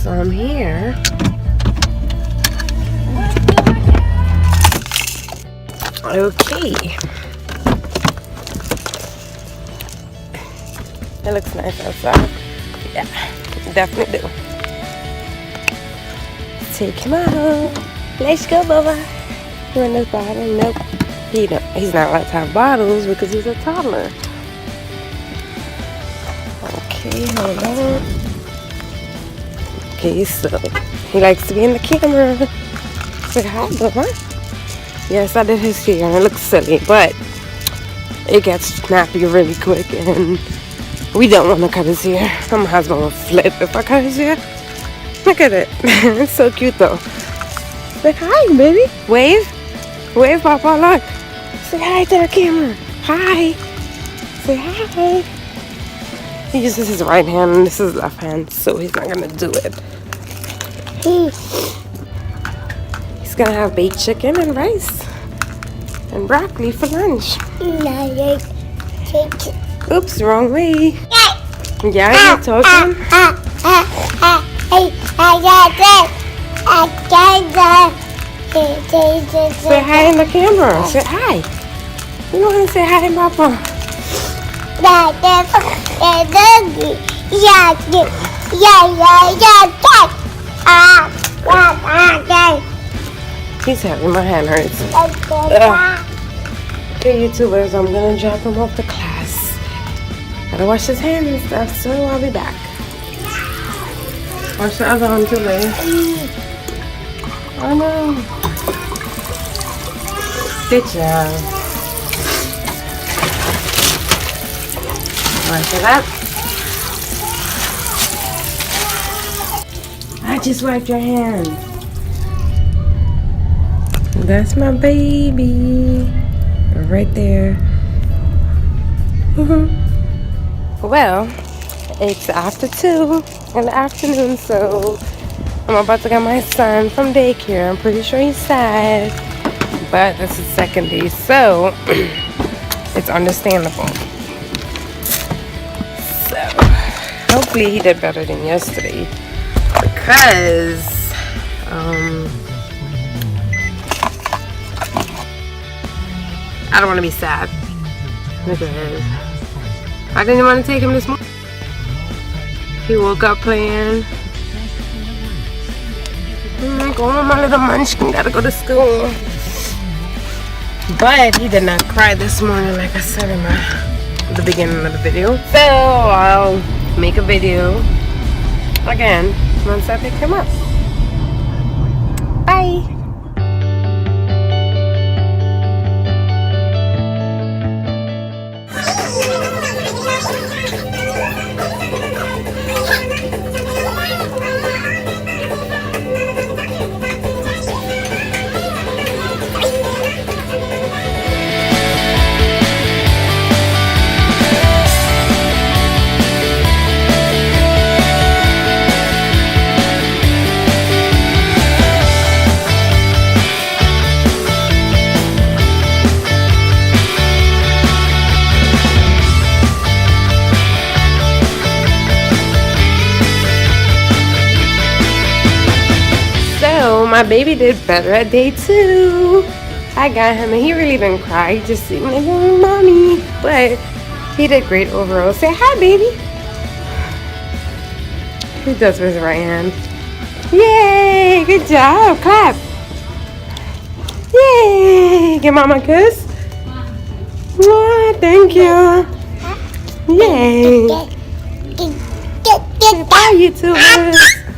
from here. Okay. It looks nice outside. Yeah, definitely do. Take him out. Let's go, Bubba. You want this bottle? Nope. He's not allowed to have bottles because he's a toddler. Okay, hold on. Okay, so he likes to be in the camera. Say hi, Bubba. Yes, I did his hair and it looks silly, but it gets snappy really quick and we don't want to cut his hair. My husband will flip if I cut his hair. Look at it. It's so cute though. Say hi, baby. Wave. Wave, Papa, look. Say hi to the camera. Hi. Say hi. He uses his right hand and this is his left hand, so he's not going to do it. He's going to have baked chicken and rice and broccoli for lunch. Oops, wrong way. Yeah, you're talking. Say hi in the camera. Say hi. You want to say hi to Papa? He's having my hand hurts. Okay, YouTubers, I'm gonna drop him off to class. Gotta wash his hands and stuff, so I'll be back. Wash the other one too, baby. Oh no. Good job. Wash it up. I just wiped your hand. That's my baby. Right there. Well, it's after 2 in the afternoon, so I'm about to get my son from daycare. I'm pretty sure he's sad, but this is second day, so it's understandable. So hopefully he did better than yesterday, because I don't want to be sad. Look at him. I didn't want to take him this morning. He woke up playing. Go on, my little munchkin, gotta go to school. But he did not cry this morning, like I said in the beginning of the video. So I'll make a video again once I pick him up. Bye. My baby did better at day 2. I got him and he really didn't cry. He just seemed like, oh, mommy. But he did great overall. Say hi, baby. He does with his right hand. Yay! Good job. Clap. Yay! Give mama a kiss. Oh, thank you. Yay. Bye, YouTubers.